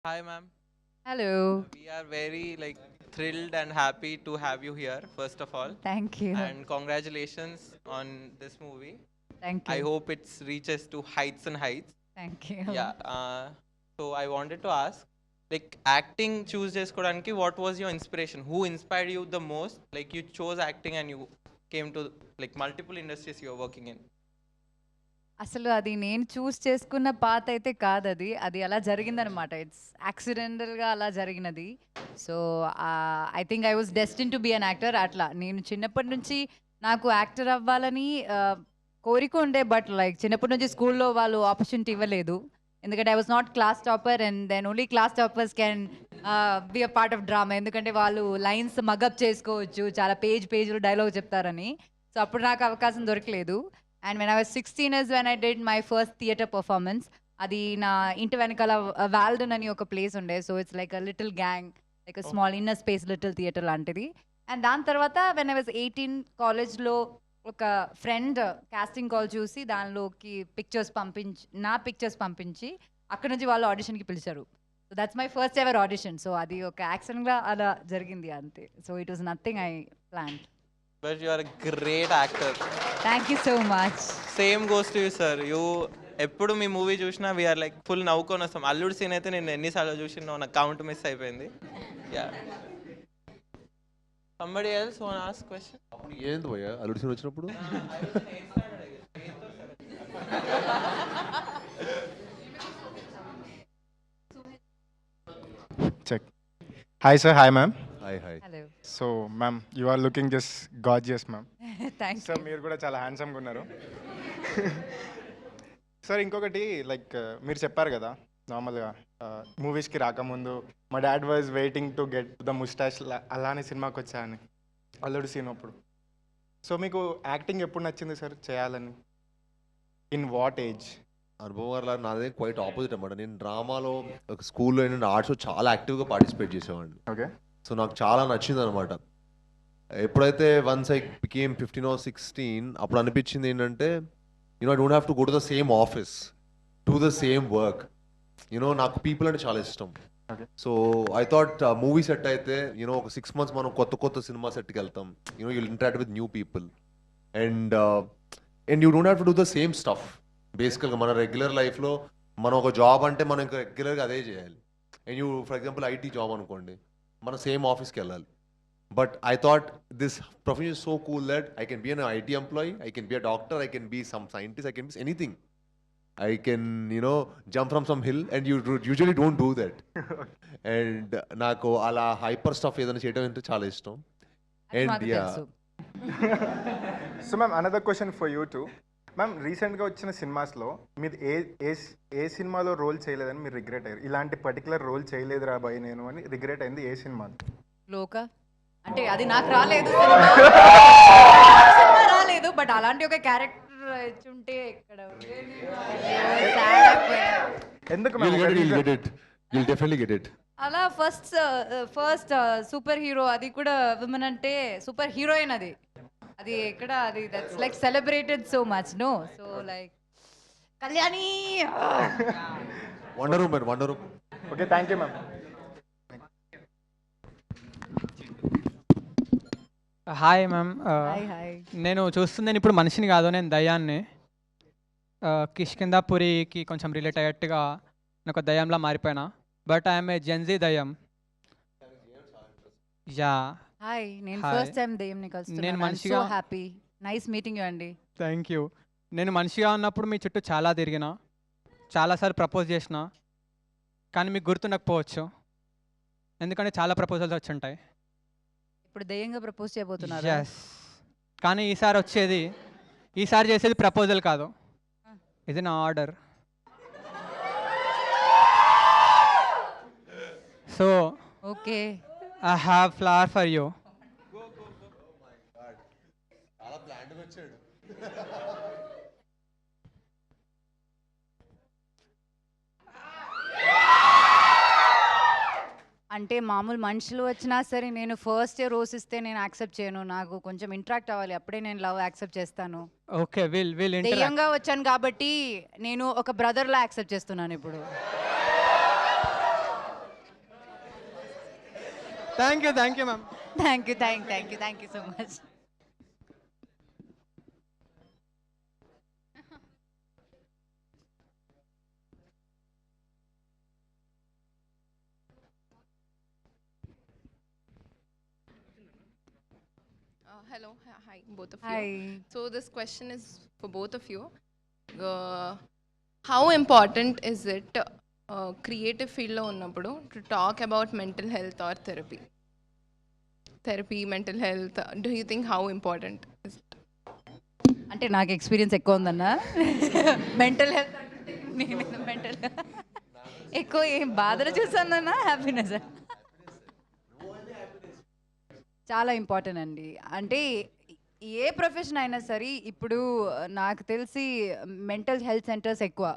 Hi, ma'am. Hello. We are very thrilled and happy to have you here. First of all, Thank you. and congratulations on this movie. Thank I you. hope it reaches to heights and heights. Thank you. Yeah. So I wanted to ask, acting choose చేసుకోవడానికి what was your inspiration? Who inspired you the most? Like you chose acting and you came to multiple industries you are working in. అసలు అది నేను చూస్ చేసుకున్న path అయితే కాదది. అది అలా జరిగిందనమాట. ఇట్స్ యాక్సిడెంటల్‌గా అలా జరిగినది. So, I think I was destined to be an actor అట్లా. నేను చిన్నప్పటి నుంచి నాకు యాక్టర్ అవ్వాలని కోరిక ఉండే. బట్ చిన్నప్పటి నుంచి స్కూల్‌లో వాళ్ళు ఆపర్చునిటీ ఇవ్వలేదు. ఎందుకంటే I was not class topper and then only class toppers can be a part of drama. ఎందుకంటే వాళ్ళు లైన్స్ మగప్ చేసుకోవచ్చు. చాలా పేజ్‌లు డైలాగ్ చెప్తారని. సో, అప్పుడు నాకు అవకాశం దొరకలేదు. And when I was 16 is when I did my first theatre performance. అది నా ఇంటి వెనకాల వాల్డన్ అని ఒక ప్లేస్ ఉండే. So it's like a little gang, like a small inner space little theatre లాంటిది. అండ్ దాని తర్వాత వెన్ ఐ వాజ్ 18 కాలేజ్లో ఒక ఫ్రెండ్ కాస్టింగ్ కాల్ చూసి దానిలోకి నా పిక్చర్స్ పంపించి అక్కడ నుంచి వాళ్ళు ఆడిషన్కి పిలిచారు. So that's my first ever audition. So అది ఒక యాక్సిడెంట్గా అలా జరిగింది అంతే. So it was nothing I plan. But you are a great actor. Thank you so much. Same goes to you sir. ఎప్పుడు మీ మూవీ చూసినా వీఆర్ ఫుల్ నవ్వుకొని వస్తాం. అల్లుడు సీన్ అయితే నేను ఎన్నిసార్లు చూసినా నా కౌంట్ మిస్ అయిపోయింది. Yeah. Somebody else want ask question. అప్పుడు ఏంది భయ్యా అల్లుడు సీన్ వచ్చినప్పుడు? Check. Hi, sir. Hi, ma'am. Hi hi. Hello. So, ma'am, you are looking just gorgeous, ma'am. Thank sir మీరు కూడా చాలా హ్యాండ్సమ్గా ఉన్నారు. సార్ ఇంకొకటి మీరు చెప్పారు కదా నార్మల్గా మూవీస్కి రాకముందు మా dad was waiting to get the moustache అలానే సినిమాకి వచ్చా అని అల్లుడు సీన్ అప్పుడు. సో మీకు యాక్టింగ్ ఎప్పుడు నచ్చింది సార్ చేయాలని? In what age? అనుభవం గారు నాదే క్వైట్ ఆపోజిట్ అనమాట. నేను డ్రామాలో ఒక స్కూల్లో ఏంటంటే ఆర్ట్స్లో చాలా యాక్టివ్గా పార్టిసిపేట్ చేసేవాడిని. ఓకే. సో నాకు చాలా నచ్చింది అనమాట. ఎప్పుడైతే వన్స్ ఐ బికేమ్ 15 or 16 అప్పుడు అనిపించింది ఏంటంటే I don't have to go to the same office, do the same work. నాకు పీపుల్ అంటే చాలా ఇష్టం. So I thought movie set అయితే ఒక 6 months మనం కొత్త సినిమా సెట్కి వెళ్తాం. You'll interact with new people and you don't have to do the same stuff. బేసికల్గా మన రెగ్యులర్ లైఫ్లో మనం ఒక జాబ్ అంటే మనం ఇంకా రెగ్యులర్గా అదే చేయాలి. And for example IT job అనుకోండి, మనం సేమ్ ఆఫీస్కి వెళ్ళాలి. But I thought this profession is so cool that I can be an IT employee, I can be a doctor, I can be some scientist, I can be anything. I can, jump from some hill and you usually don't do that. And నాకు అలా hyper stuff ఏదైనా చేయడం అంటే చాలా ఇష్టం. And yeah. So ma'am another question for you two. Ma'am రీసెంట్గా వచ్చిన సినిమాస్లో మీరు ఏ సినిమాలో రోల్ చేయలేదని మీరు రిగ్రెట్ అయ్యారు? ఇలాంటి పర్టికులర్ రోల్ చేయలేదు రాబాయి నేను అని రిగ్రెట్ అయింది ఏ సినిమా? లోక అంటే అది నాకు రాలేదు, రాలేదు. బట్ అలాంటి ఒక క్యారెక్టర్ ఉంటే ఇక్కడ ఎందుకు You'll definitely get it. అలా ఫస్ట్ సూపర్ హీరో, అది కూడా విమెన్ అంటే సూపర్ హీరోయిన్. అది ఎక్కడ అది that's like celebrated so much. No, so like Kalyani. Wonder woman. Okay, thank you ma'am. Hi ma'am. Hi. నేను చూస్తుంది ఇప్పుడు మనిషిని కాదు, నేను దయ్యాన్ని. కిష్కిందాపురికి కొంచెం రిలేట్ అయ్యేట్టుగా నేను ఒక దయ్యంలా మారిపోయినా. బట్ ఐఎమ్ ఏ జెన్జీ దయ్యం. యా. హాయ్, నేను Hi. ఫస్ట్ టైం దెయ్యంని నేను కలుస్తున్నాను. మనిషిగా- so happy. Nice meeting you అండి. Thank you. నేను మనిషిగా ఉన్నప్పుడు మీ చుట్టూ చాలా తిరిగిన, చాలాసార్లు ప్రపోజ్ చేసిన, కానీ మీకు గుర్తుండకపోవచ్చు ఎందుకంటే చాలా ప్రపోజల్స్ వచ్చి ఉంటాయి. ఇప్పుడు దెయ్యంగా ప్రపోజ్ చేయబోతున్నారు. ఎస్. కానీ ఈసారి చేసేది ప్రపోజల్ కాదు, ఇది నా order. So okay. I have flower for you. అంటే మామూలు మనుషులు వచ్చినా సరే నేను ఫస్ట్ రోజ్ ఇస్తే నేను యాక్సెప్ట్ చేయను. నాకు కొంచెం ఇంటరాక్ట్ అవ్వాలి, అప్పుడే నేను లవ్ యాక్సెప్ట్ చేస్తాను. ఓకే, విల్ దెయ్యంగా వచ్చాను కాబట్టి నేను ఒక బ్రదర్లా యాక్సెప్ట్ చేస్తున్నాను ఇప్పుడు. Thank you ma'am. Thank you so much. Hello, hi, both of you. Hi. So this question is for both of you. How important is it creative field lo unnappudu to talk about mental health or therapy, mental health? Do you think how important is it? అంటే నాకు experience ఎక్కువ ఉందన్నా mental health అంటే నేను mental ఎక్కువ ఏం బాధలు చూసానన్నా happiness చాలా ఇంపార్టెంట్ అండి. అంటే ఏ ప్రొఫెషన్ అయినా సరే ఇప్పుడు నాకు తెలిసి మెంటల్ హెల్త్ సెంటర్స్ ఎక్కువ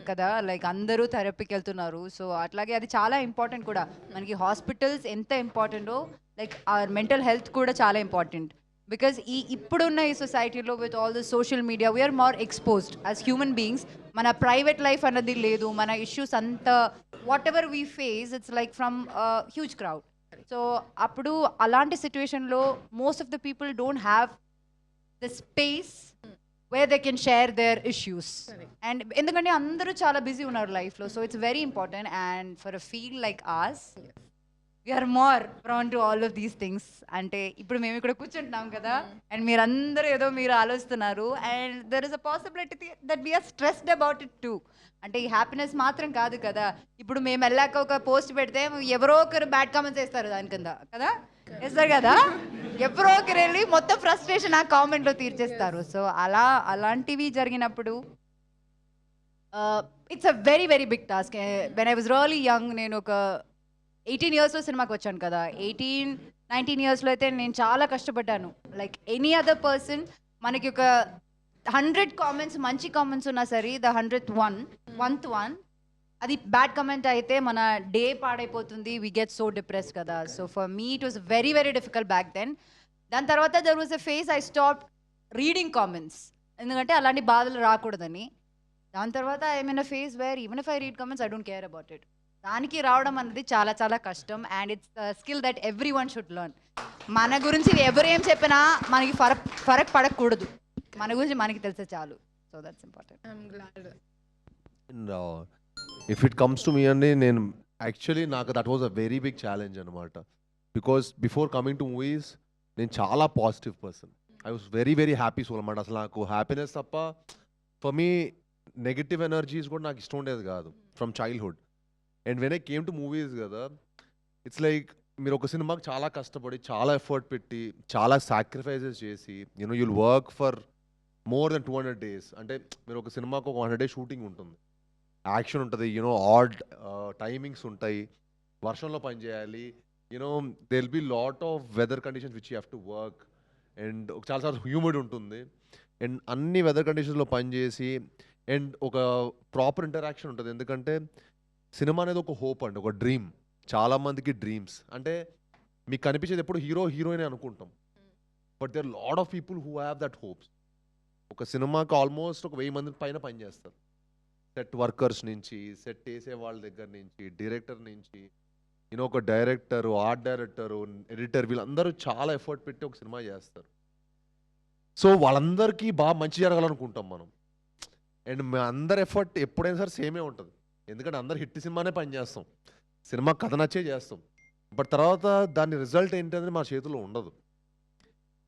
కదా, లైక్ అందరూ థెరపీకి వెళ్తున్నారు. సో అట్లాగే అది చాలా ఇంపార్టెంట్ కూడా. మనకి హాస్పిటల్స్ ఎంత ఇంపార్టెంటో లైక్ ఆర్ మెంటల్ హెల్త్ కూడా చాలా ఇంపార్టెంట్. బికాజ్ ఇప్పుడున్న ఈ సొసైటీలో with all the social media we are more exposed as human beings. మన ప్రైవేట్ లైఫ్ అన్నది లేదు, మన ఇష్యూస్ అంతా whatever we face it's like from huge crowd. So అప్పుడు అలాంటి సిచ్యువేషన్లో most of the people don't have the space where they can share their issues. And ఎందుకంటే అందరూ చాలా బిజీ ఉన్నారు లైఫ్లో. So it's very important. And for a field like as we are more PRAN to all of these things. అంటే ఇప్పుడు మేము ఇక్కడ కూర్చుంటున్నాం కదా, అండ్ మీరందరూ ఏదో మీరు ఆలోచిస్తున్నారు. And there is a possibility that we are stressed about it too. అంటే ఈ హ్యాపీనెస్ మాత్రం కాదు కదా. ఇప్పుడు మేము వెళ్ళాక ఒక పోస్ట్ పెడితే ఎవరో ఒకరు బ్యాడ్ కామెంట్స్ వేస్తారు దాని కింద కదా, వేస్తారు కదా. ఎవరో ఒకరు వెళ్ళి మొత్తం ఫ్రస్ట్రేషన్ ఆ కామెంట్లో తీర్చేస్తారు. సో అలాంటివి జరిగినప్పుడు it's a very very big task. When I was really young, నేను ఒక 18 yearsలో సినిమాకి వచ్చాను కదా. 18-19 yearsలో అయితే నేను చాలా కష్టపడ్డాను. లైక్ ఎనీ అదర్ పర్సన్ మనకి ఒక 100 కామెంట్స్ మంచి కామెంట్స్ ఉన్నా సరే, ద 100th one అది బ్యాడ్ కమెంట్ అయితే మన డే పాడైపోతుంది. వీ గెట్ సో డిప్రెస్ కదా. So for me it was very very difficult back then. దాని తర్వాత there was a phase I stop reading comments, ఎందుకంటే అలాంటి బాధలు రాకూడదని. దాని తర్వాత I mean a phase where even if I read comments I don't care about it. దానికి రావడం అనేది చాలా చాలా కష్టం. And it's skill that every one should learn. మన గురించి ఎవరేం చెప్పినా మనకి ఫరక్ పడకూడదు, మన గురించి మనకి తెలిసే చాలు. So that's important. I'm glad. And if it comes to me అండి, నేను యాక్చువల్లీ నాకు that was a very big challenge అనమాట. Because before coming to movies నేను చాలా positive person. I was very very happy soul అనమాట. అసలు నాకు happiness తప్ప ఫర్ మీ నెగటివ్ ఎనర్జీస్ కూడా నాకు ఇష్టం ఉండేది కాదు from childhood. And when I came to movies కదా, ఇట్స్ లైక్ మీరు ఒక సినిమాకి చాలా కష్టపడి, చాలా ఎఫర్ట్ పెట్టి, చాలా సాక్రిఫైజెస్ చేసి, you know you'll work for more than 200 days. అంటే మీరు ఒక సినిమాకి ఒక 100 days షూటింగ్ ఉంటుంది, యాక్షన్ ఉంటుంది, యూనో ఆడ్ టైమింగ్స్ ఉంటాయి, వర్షంలో పని చేయాలి, you know they will be lot of weather conditions which you have to work. And చాలాసార్లు హ్యూమిడ్ ఉంటుంది. అండ్ అన్ని వెదర్ కండిషన్స్లో పనిచేసి అండ్ ఒక ప్రాపర్ ఇంటరాక్షన్ ఉంటుంది. ఎందుకంటే సినిమా అనేది ఒక హోప్ అండి, ఒక డ్రీమ్. చాలామందికి డ్రీమ్స్ అంటే మీకు కనిపించేది ఎప్పుడు హీరోయిన్ అనుకుంటాం. But there lot of people who have that hopes. ఒక సినిమాకి ఆల్మోస్ట్ ఒక 1000 మంది పైన పనిచేస్తారు. సెట్ వర్కర్స్ నుంచి, సెట్ వేసే వాళ్ళ దగ్గర నుంచి, డైరెక్టర్ నుంచి, యూనో ఒక డైరెక్టరు, ఆర్ట్ డైరెక్టరు, ఎడిటర్, వీళ్ళందరూ చాలా ఎఫర్ట్ పెట్టి ఒక సినిమా చేస్తారు. సో వాళ్ళందరికీ బాగా మంచి జరగాలనుకుంటాం మనం. అండ్ మా అందరి ఎఫర్ట్ ఎప్పుడైనా సరే సేమే ఉంటుంది. ఎందుకంటే అందరు హిట్ సినిమానే పనిచేస్తాం, సినిమా కథ నచ్చే చేస్తాం. బట్ తర్వాత దాని రిజల్ట్ ఏంటనేది మా చేతిలో ఉండదు.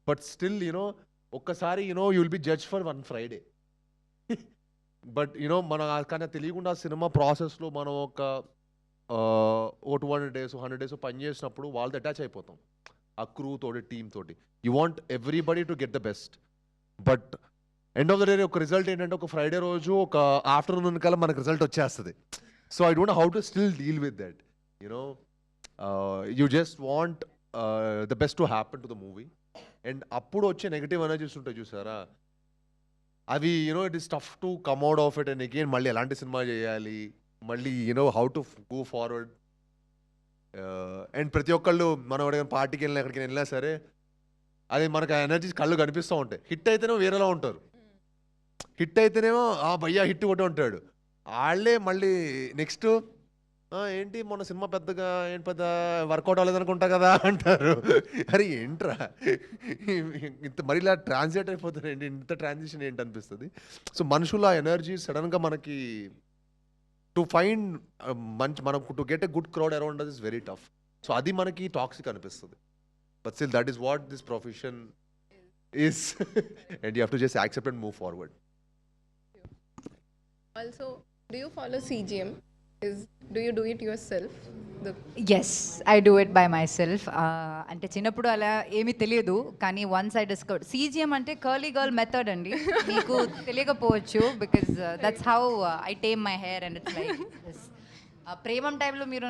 బట్ స్టిల్ యూనో ఒక్కసారి you know you will be judge for one Friday. But you know మన కానీ తెలియకుండా సినిమా ప్రాసెస్లో మనం ఒక 200 days 100 days పని చేసినప్పుడు వాళ్ళతో అటాచ్ అయిపోతాం, ఆ క్రూ తోటి, టీమ్ తోటి. You want everybody to get the best. But end of the day ఒక రిజల్ట్ ఏంటంటే ఒక ఫ్రైడే రోజు ఒక ఆఫ్టర్నూన్ కల్లా మనకు రిజల్ట్ వచ్చేస్తుంది. So I don't know how to still deal with that. You know you just want the best to happen to the movie. And అప్పుడు వచ్చే నెగిటివ్ ఎనర్జీస్ ఉంటాయి చూసారా, అవి you know it is tough to come out of it. And again మళ్ళీ ఎలాంటి cinema చేయాలి, మళ్ళీ you know how to go forward. And ప్రతి ఒక్కళ్ళు మనం ఎక్కడికైనా పార్టీకి వెళ్ళినా ఎక్కడికి వెళ్ళినా సరే అది మనకు ఆ ఎనర్జీస్ కళ్ళు కనిపిస్తూ ఉంటాయి. హిట్ అయితేనేమో వేరేలా ఉంటారు, హిట్ అయితేనేమో భయ్యా హిట్ ఒకటి ఉంటాడు, వాళ్ళే మళ్ళీ నెక్స్ట్ ఏంటి మొన్న సినిమా పెద్దగా ఏంటి పెద్ద వర్కౌట్ అవ్వలేదనుకుంటా కదా అంటారు. అరే ఏంట్రా ఇంత మరి ఇలా ట్రాన్స్లేట్ అయిపోతారు ఏంటి, ఇంత ట్రాన్సిషన్ ఏంటి అనిపిస్తుంది. సో మనుషుల ఎనర్జీ సడన్గా మనకి టు ఫైండ్ మనకు to get a good crowd around us is very tough. So అది మనకి టాక్సిక్ అనిపిస్తుంది. But still that is what this profession is and you have to just accept and move forward. Also, do you follow CGM? Do you do it yourself? Yes I do it by myself. అంటే చిన్నప్పుడు అలా ఏమీ తెలియదు, కానీ once I discover CGM అంటే curly girl method అండి. మీకు తెలియకపోవచ్చు, because that's how I tame my hair and it's like Premam టైంలో మీరు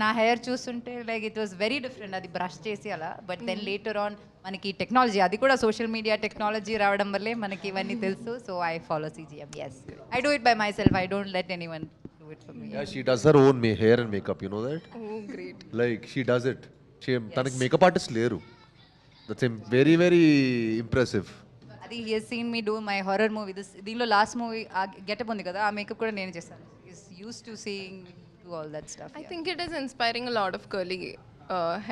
నా హెయిర్ చూస్తుంటే like it was very different, అది బ్రష్ చేసి అలా. బట్ దెన్ లేటర్ ఆన్ మనకి టెక్నాలజీ, అది కూడా సోషల్ మీడియా టెక్నాలజీ రావడం వల్లే మనకి ఇవన్నీ తెలుసు. So I follow CGM. Yes I do it by myself. I don't let anyone do it for me. Yeah, she does her own hair and makeup, you know that? Oh, great. Like she does it. తనకి makeup artist లేరు. That's very very impressive. అది he has seen me do my horror movie. దీనిలో last movie ఆ getup ఉంది కదా, ఆ makeup కూడా నేను చేశాను. Is used to seeing do all that stuff. I think it is inspiring a lot of curly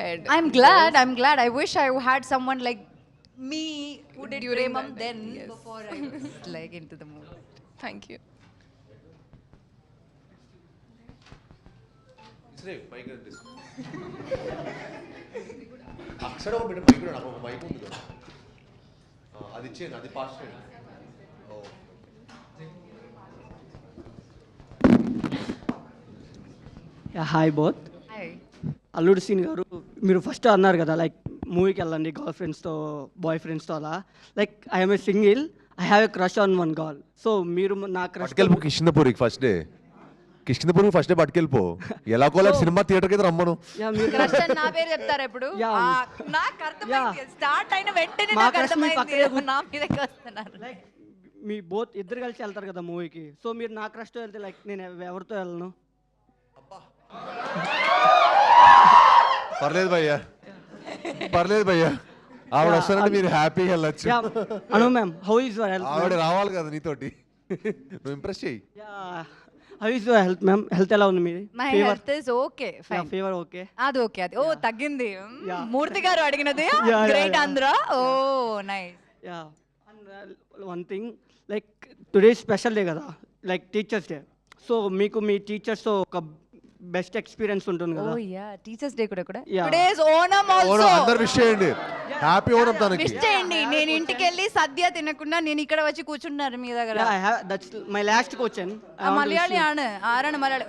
head. I'm glad. I wish I had someone like me who did During Premam that then time, yes. before I was like into the movie. Thank you. అక్షర ఒక బిడ్డ mic నాకు ఒక mic ఉంది కదా, అది ఇచ్చేయండి, అది pass చేయండి. Hi both. Hi. అల్లుడు సీన్ గారు, మీరు ఫస్ట్ అన్నారు కదా లైక్ మూవీకి వెళ్ళండి గర్ల్ ఫ్రెండ్స్తో బాయ్ ఫ్రెండ్స్తో అలా. Like I'm a single, I have a crush on one girl. So మీరు నా క్రష్ పట్టుకెళ్ళిపో కిష్కిందపూరికి ఫస్ట్ డే, కిష్కిందపూరికి ఫస్ట్ డే పట్టుకెళ్ళిపో. ఎలాగోలా సినిమా థియేటర్కి అయితే రమ్మను. మీరు Crush అని నా పేరు చెప్తారా ఇప్పుడు? Yeah. నాకు అర్థమైంది. స్టార్ట్ అయిన వెంటనే మా నాకు crush మీ పక్కనే అర్థమైంది నా మీదకి వస్తున్నారు. లైక్ మీ బోత్ ఇద్దరు కలిసి వెళ్తారు కదా మూవీకి. సో మీరు నా క్రష్తో వెళ్తే లైక్ నేను ఎవరితో వెళ్ళను. పర్లేదు భయ్యా, పర్లేదు భయ్యా, ఆవిడ వస్తారంటే మీరు హ్యాపీగా వెళ్ళచ్చు. Anu ma'am, how is your health? ఆవిడ రావాలి కదా నీతోటి, నువ్వు ఇంప్రెస్ చేయి. How is your health ma'am? Health ఎలా ఉంది మీది? My health is okay, fine. Fever okay? అది ఓకే, అది ఓ తగ్గింది. Yeah. మూర్తి గారు అడిగినది Yeah, great yeah. Andhra. Oh nice. Yeah. And one thing, like today special day కదా, లైక్ టీచర్స్ డే. సో మీకు మీ టీచర్స్తో ఒక బెస్ట్ ఎక్స్పీరియన్స్ ఉంటుంది ఓ కదా. యా, టీచర్స్ డే కూడా Yeah. Today is Onam also. అందరు విష్ చేయండి, హ్యాపీ ఓనం తనకి. విష్ చేయండి. నేను ఇంటికి వెళ్ళి సద్య తినకుండా నేను ఇక్కడ వచ్చి కూర్చుంటున్నారు మీ దగ్గర. That's my last question. Malayali ആണ്. ആരാണ് മലയാളി?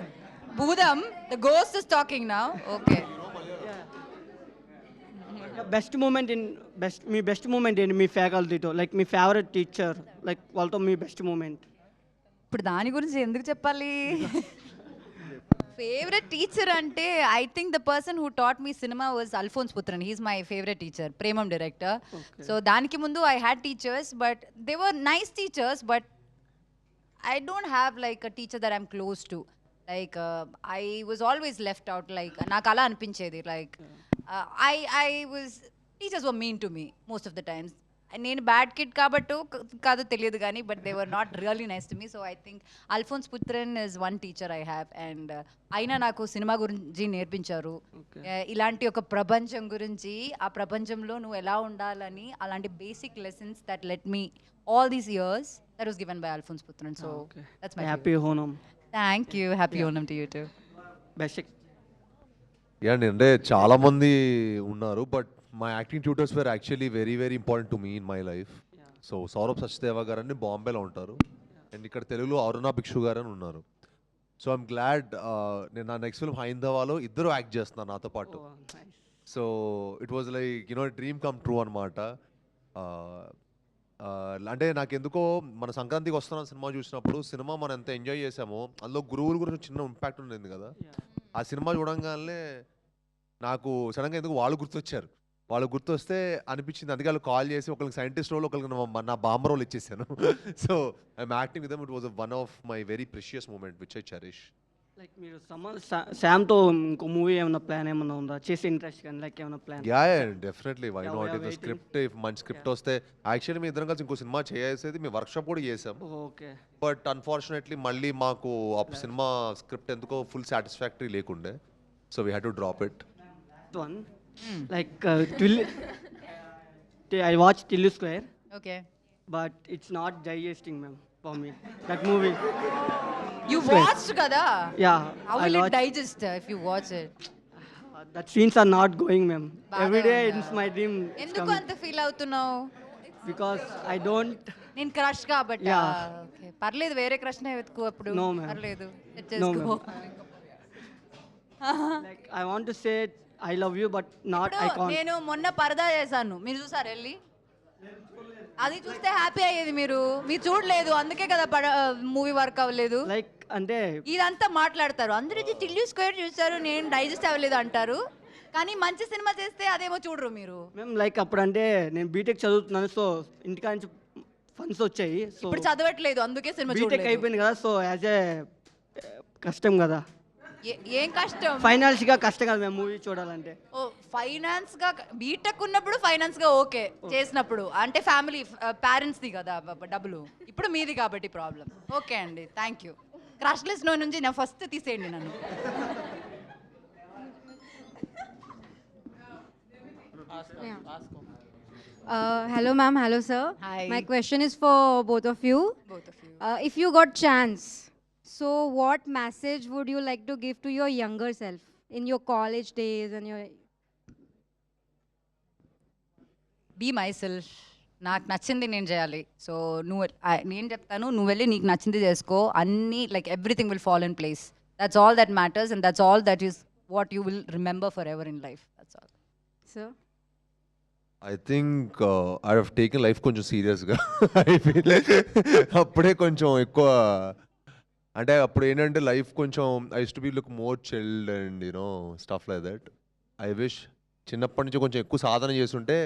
ഭൂതം, the ghost is talking now. Okay. Best moment మీ బెస్ట్ మూమెంట్ ఏంటి మీ ఫ్యాకల్టీతో? లైక్ మీ ఫేవరెట్ టీచర్, లైక్ వాళ్ళతో మీ బెస్ట్ మూమెంట్. ఇప్పుడు దాని గురించి ఎందుకు చెప్పాలి? ఫేవరెట్ టీచర్ అంటే I think the person who taught me cinema was Alphonse Puthren. He's my favourite teacher, Premam director. So దానికి ముందు I had teachers, but they were nice teachers, but I don't have like a teacher that I'm close to. Like I was always left out. Like నాకు అలా అనిపించేది. Like I was, teachers were mean to me most of the times. నేను bad kid కాబట్టి కాదో తెలియదు కానీ, but they were not really nice to me. So I think Alphonse Puthran is one teacher I have. And అయినా నాకు cinema గురించి నేర్పించారు. ఇలాంటి ఒక ప్రపంచం గురించి, ఆ ప్రపంచంలో నువ్వు ఎలా ఉండాలని, అలాంటి basic lessons that let me all these years, that was given by Alphonse Putran. So that's my happy Onam. Thank you. Happy Onam to you too. Best. అండి అంటే చాలా మంది ఉన్నారు, but my acting tutors were actually very very important to me in my life. So Saurabh Sachdeva garu అని బాంబేలో ఉంటారు, and ఇక్కడ తెలుగులో అరుణ భిక్షు గారు అని ఉన్నారు. సో ఐఎమ్ గ్లాడ్, నేను నా నెక్స్ట్ ఫిల్మ్ హైందవాలో ఇద్దరు యాక్ట్ చేస్తున్నారు నాతో పాటు. So it was like you know dream come true అనమాట. అంటే నాకు ఎందుకో మన సంక్రాంతికి వస్తున్న సినిమా చూసినప్పుడు, సినిమా మనం ఎంత ఎంజాయ్ చేసామో అందులో గురువుల గురించి చిన్న ఇంపాక్ట్ ఉండేది కదా. ఆ సినిమా చూడంగానే నాకు సడన్గా ఎందుకు వాళ్ళు గుర్తొచ్చారు. వాళ్ళు గుర్తొస్తే అనిపించింది, అందుకే వాళ్ళు కాల్ చేసి ఒకరికి సైంటిస్ట్ రోల్, ఒకరికి నా బాంబర్ రోల్ ఇచ్చేసాను. So I'm acting with them. It was one of my very precious moment which I cherish. Like మీరు శామ్తో ఇంకో మూవీ ఏమైనా ప్లాన్ ఏమైనా ఉందా చేసే ఇంట్రెస్ట్ కానీ లైక్ ఏమైనా plan yeah definitely why Yeah, we not are if the waiting. Script if మంచి స్క్రిప్ట్ వస్తే యాక్చువల్లీ మీ ఇద్దరం కలిసి ఇంకో సినిమా చేసేది మీ వర్క్షాప్ కూడా చేసాం ఓకే బట్ అన్ఫార్చునేట్లీ మళ్ళీ మాకు ఆ సినిమా స్క్రిప్ట్ ఎందుకో ఫుల్ సాటిస్ఫాక్టరీ లేకుండే so we had to drop it one like I watch Tillu square okay but it's not digesting ma'am for me that movie you watched కదా yeah how I will it watch digest if you watch it that scenes are not going ma'am every day it's my dream ఎందుకు అంత feel అవుతున్నావు because I don't నేను crush కాబట్టి Yeah. Okay పర్లేదు వేరే crush నే వెతుకు అప్పుడు No, ma'am. పర్లేదు Set No, చేసుకో. Like I want to say I love you but not I ఇప్పుడు కాంట్ నేను మొన్న పరదా చేశాను మీరు చూసారు వెళ్ళి అది చూస్తే హ్యాపీ అయ్యేది మీరు చూడలేదు అందుకే కదా మూవీ వర్క్ అవ్వలేదు లైక్ అంటే ఇదంతా మాట్లాడతారు అందరూ ఇది టిల్లు స్క్వేర్ చూసారు నేను డైజెస్ట్ అవ్వలేదు అంటారు కానీ మంచి సినిమా చేస్తే అదేమో చూడరు మీరు మేము లైక్ అప్పుడు అంటే నేను బీటెక్ చదువుతున్నాను సో ఇంటికా నుంచి ఫండ్స్ వచ్చాయి సో ఇప్పుడు చదవట్లేదు అందుకే సినిమా బీటెక్ చూడలేదు అయిపోయింది కదా సో యాజ్ ఏ కష్టం కదా ఏం కష్టం ఫైనాన్షియల్గా కష్టం కదా మేము మూవీ చూడాలంటే ఓ ఫైనాన్స్ గా బీటెక్ ఉన్నప్పుడు ఫైనాన్స్ గా ఓకే చేసినప్పుడు అంటే ఫ్యామిలీ పేరెంట్స్ ది కదా డబ్బులు ఇప్పుడు మీది కాబట్టి ప్రాబ్లం ఓకే అండి థ్యాంక్ యూ క్రష్ లిస్ట్ నుంచి నా ఫస్ట్ తీసేయండి నన్ను Hello, ma'am. Hello, sir. Hi. My question is for both of you. both of you If you got chance, so what message would you like to give to your younger self in your college days and your be myself నాకు నచ్చింది నేను చేయాలి so నేను చెప్తాను నువ్వు వెళ్ళి నీకు నచ్చింది చేసుకో అన్నీ like everything will fall in place that's all that matters and that's all that is what you will remember for ever in life that's all sir? I think I have taken life కొంచెం సీరియస్గా I feel అప్పుడే కొంచెం ఎక్కువ అంటే అప్పుడు ఏంటంటే life కొంచెం I to be look more chilled and you know stuff like that I wish చిన్నప్పటి నుంచి కొంచెం ఎక్కువ సాధన చేస్తుంటే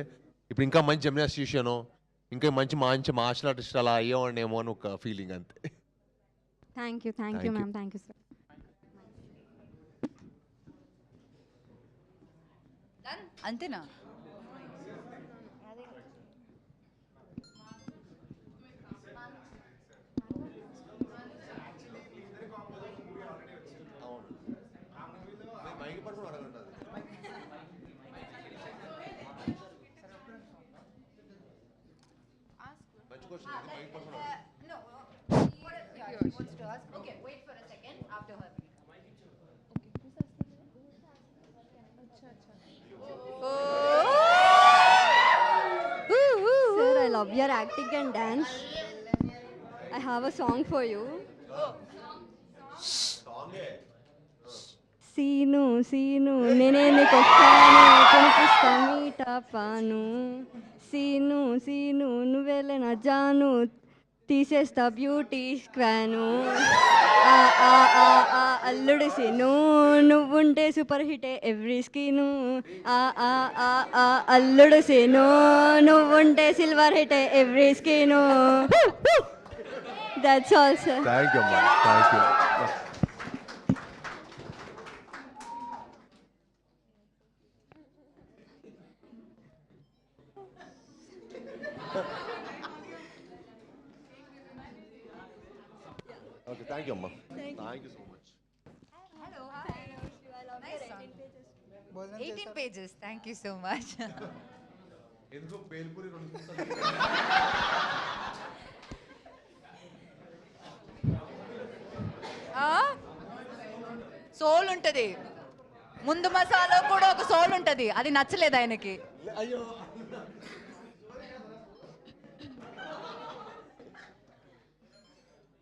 ఇప్పుడు ఇంకా మంచి జిమ్నాస్టిషియను ఇంకా మంచి మార్షల్ ఆర్టిస్ట్ అలా అయ్యేవాడినేమో అని ఒక ఫీలింగ్ అంతే Thank you, Thank you. ma'am. Thank you, sir. అంతేనా Okay, wait for a second after her. Sir, I love your acting and dance. I have a song for you. Seenu Seenu నేనే నీకొస్తాను కనిపిస్తా మీటా పాను scene scene నువ్వెళ్ళే నా జాను తీసేస్తా beauty స్క్వాను ఆ, ఆ, ఆ, ఆ, అల్లుడు సీను నువ్వుంటే సూపర్ హిటే ఎవ్రీ స్కీను ఆ, ఆ, ఆ, ఆ, అల్లుడు సీను నువ్వుంటే సిల్వర్ హిటే every scene that's all sir. Thank you అమ్మా thank you okay thank you అమ్మా thank you so much 18 pages. Thank you so much. ఎందుకు బేల్పూరి సోల్ ఉంటది ముందు మసాలా కూడా ఒక సోల్ ఉంటది అది నచ్చలేదు ఆయనకి అయ్యో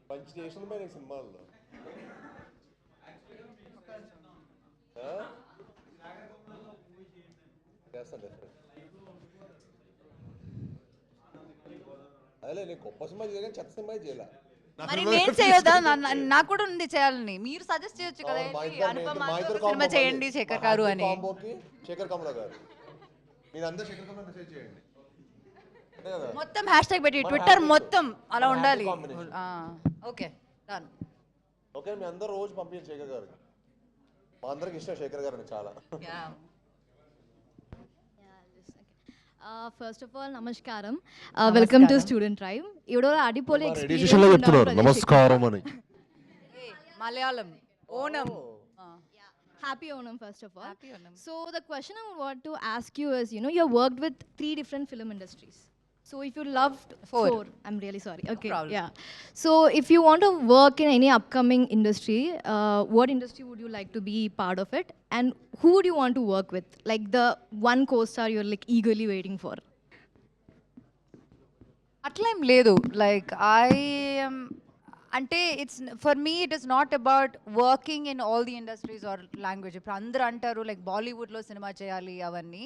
మంచి చేసిన మరి సినిమాల్లో చేస్తాను అదే నేను గొప్ప సినిమా చేయగా చెత్త సినిమా చేయలే మరి నేను చేయొద్దా నాకు కూడా ఉంది చేయాలని మీరు సజెస్ట్ చేయొచ్చు కదా ఏంటి, అనుపమ సినిమా చేయండి శేఖర్ గారు అని కాంబోకి శేఖర్ కమల గారు మీరు అందరూ శేఖర్ కమల మెసేజ్ చేయండి అంతే కదా మొత్తం హ్యాష్ ట్యాగ్ పెట్టి ట్విట్టర్ మొత్తం అలా ఉండాలి combination. ఓకే డన్ ఓకే మీ అందరూ రోజు పంపించండి శేఖర్ గారికి. మా అందరికి ఇష్టం శేఖర్ గారు అని చాలా. ఫస్ట్ ఆఫ్ ఆల్ నమస్కారం, వెల్కమ్ టు స్టూడెంట్ ట్రైబ్. ఇవిడో అడిపోలే ఎడిషన్ లో చెప్తున్నారు నమస్కారం అని. Malayalam Onam. Happy Onam, first of all. Happy Onam. So the question I want to ask you is, you know, you have worked with 3 different film industries. So if you loved 4. I'm really sorry. Okay, problem. yeah. So if you want to work in any upcoming industry, what industry would you like to be part of it? And who would you want to work with? Like the one co-star you're like eagerly waiting for. అట్లా ఏం లేదు. Like అంటే it's for me it is not about working in all the industries or language. ఇప్పుడు అందరూ అంటారు like బాలీవుడ్లో cinema చేయాలి అవన్నీ,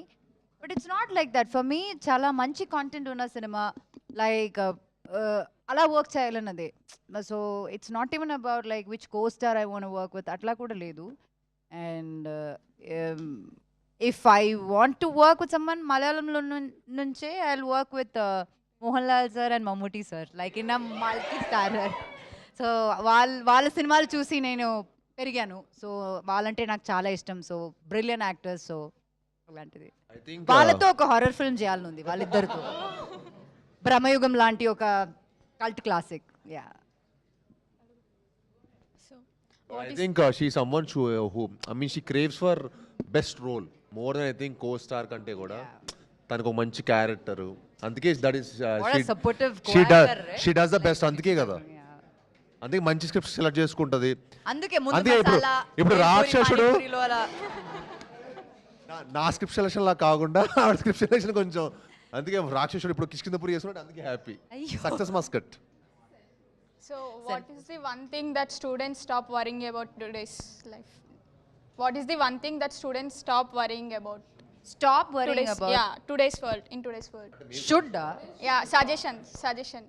but it's not like that. For me చాలా మంచి కాంటెంట్ ఉన్న సినిమా లైక్ అలా వర్క్ చేయాలన్నదే. So it's not even about like which co star I want work with, అట్లా కూడా లేదు. And if I want to work with someone మలయాళంలో నుంచే I will work with Mohan Lal sir and Mammootty sir, like in a multi starrer. So వాళ్ళ సినిమాలు చూసి నేను పెరిగాను. సో వాళ్ళంటే నాకు చాలా ఇష్టం. So brilliant actors. సో అలాంటిది I think, వాళ్ళతో ఒక హారర్ ఫిల్మ్ చేయాలని ఉంది, వాళ్ళిద్దరితో. బ్రహ్మయుగం లాంటి ఒక cult classic. Yeah I think she's someone who I mean she craves for best role more than I think co-star కంటే కూడా తనకు ఒక మంచి క్యారెక్టర్. అందుకే that is supportive she does the best. అందుకే కదా, అందుకే మంచి స్క్రిప్ట్ సెలెక్ట్ చేసుకుంటది. అందుకే అందుకే ఇప్పుడు రాక్షసుడు నా స్క్రిప్ట్ సెలెక్షన్ లా కాకుండా ఆవిడ స్క్రిప్ట్ సెలెక్షన్ కొంచెం, అందుకే రాక్షసుడు ఇప్పుడు కిష్కిందపురి చేస్తున్నాడు, అందుకే happy. Success must cut. So, what is the one thing that students stop worrying about today's life? What is the one thing that students stop worrying about? Stop worrying Today's, about yeah, today's world, in today's world. Should Yeah, suggestion.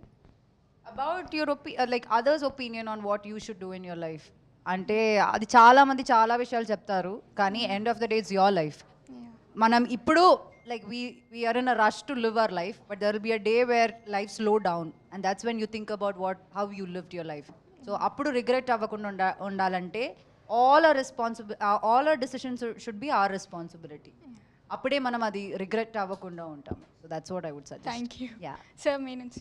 About your like others opinion on what you should do in your life. అంటే అది చాలా మంది చాలా విషయాలు చెప్తారు, కానీ end of the day it's your life. మనం ఇప్పుడు like we are in a rush to live our life, but there will be a day where life slow down, and that's when you think about how you lived your life. So appudu regret avakunda undalante all our decisions should be our responsibility. Appude manam adi regret avakunda untam. So that's what I would suggest. Thank you. Yeah. Sir, means.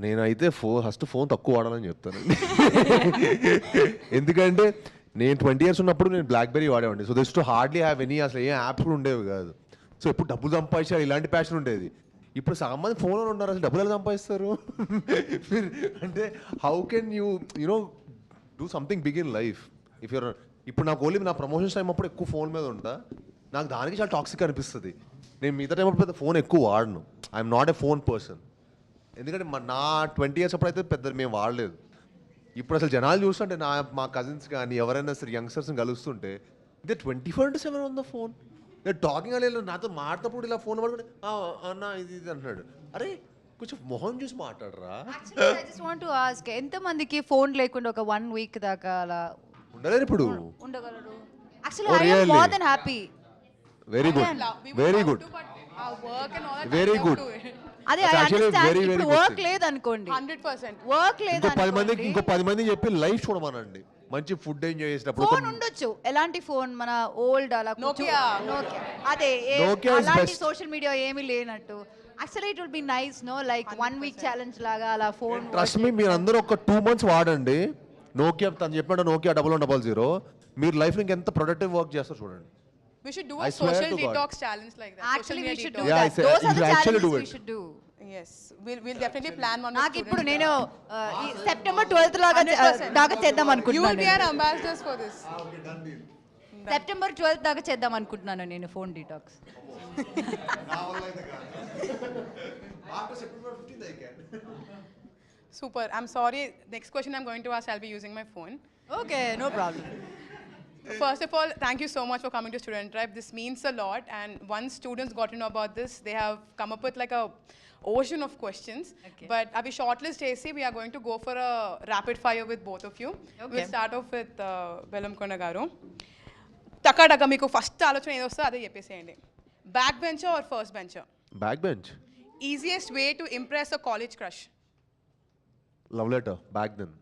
నేనైతే first phone తక్కువ వాడాలని చెప్తాను. ఎందుకంటే నేను 20 years ఉన్నప్పుడు నేను BlackBerry వాడేవాడిని. So this to hardly have any, అసలు ఏ యాప్స్ కూడా ఉండేవి కాదు. సో ఎప్పుడు డబ్బులు సంపాదించాలి ఇలాంటి ప్యాషన్ ఉండేది. ఇప్పుడు చాలా మంది ఫోన్లో ఉన్నారు, అసలు డబ్బులు ఎలా సంపాదిస్తారు? అంటే how can you know do something big in life if you're. ఇప్పుడు నాకు ఓన్లీ నా ప్రమోషన్స్ టైం అప్పుడు ఎక్కువ ఫోన్ మీద ఉంటా, నాకు దానికి చాలా టాక్సిక్ అనిపిస్తుంది. నేను మిగతా టైం అప్పుడు ఫోన్ ఎక్కువ వాడను. I'm not a phone person. ఎందుకంటే నా 20 years అప్పుడు అయితే పెద్ద మేము వాడలేదు. ఇప్పుడు అసలు జనాలు చూస్తుంటే మా కజిన్స్ కానీ ఎవరైనా సరే యంగ్స్టర్స్ని కలుస్తుంటే దే 24/7 ఆన్ ద ఫోన్. నేను టాకింగ్ అలా నాతో మాట్లాడప్పుడు ఇలా ఫోన్ పడుకుంటే అన్న ఇది అంటున్నాడు. అరే కొంచెం మొహం చూసి మాట్లాడరా. Actually, I just want to ask, ఎంత మందికి ఫోన్ లేకుండా ఒక 1 week దాకా అలా ఉండలేరు ఇప్పుడు? ఉండగలరు. Actually, I am more than happy. Very good, very good, very good. అదే That's I actually understand. very, very ఇప్పుడు good వర్క్ thing. లేదనుకోండి, 100%. వర్క్ ఇంకో 10 మందికి లేదనుకోండి, చెప్పి లైఫ్ చూడమనండి. మంచి ఫుడ్ ఎంజాయ్ చేసినప్పుడు ఫోన్ ఉండొచ్చు. ఎలాంటి ఫోన్? మన ఓల్డ్ అలా Nokia. అదే Nokia is అలాంటి best. సోషల్ మీడియా ఏమీ లేనట్టు. Actually it will be nice no, like 1 week challenge లాగా అలా ఫోన్. ట్రస్ట్ మీ, మీరు అందరూ ఒక 2 months వాడండి నోకియా. తను చెప్పినట్టు నోకియా 1100, మీరు లైఫ్ ఇంకెంత ప్రొడక్టివ్ వర్క్ చేస్తారు చూడండి. We should do I a swear social to God. detox challenge like that. Actually we Social should media do Yeah, that. I said- Those are you the should actually challenges do we it. should do. detox. Yes, we'll definitely plan one. నాకు ఇప్పుడు నేను ఈ September 12th లాగా దాకా చేద్దాం You will అనుకుంటున్నాను. be our ambassadors for this. September 12th దాకా చేద్దాం అనుకుంటున్నాను నేను phone detox. Super. I'm sorry. Next question I'm going to ask, I'll be using my phone. Okay, no problem. First of all, thank you so much for coming to Student Tribe. This means a lot. And once students got to know about this, they have come up with like a ocean of questions. Okay. But Abhi shortlist AC, we are going to go for a rapid fire with both of you. Okay. We'll start off with Velamkonda garu. Taka taka meeku first ఆలోచన ఏదో వస్తే అదే చెప్పేసేయండి. Back bencher or first bencher? Back bench. Easiest way to impress a college crush? Love letter back then.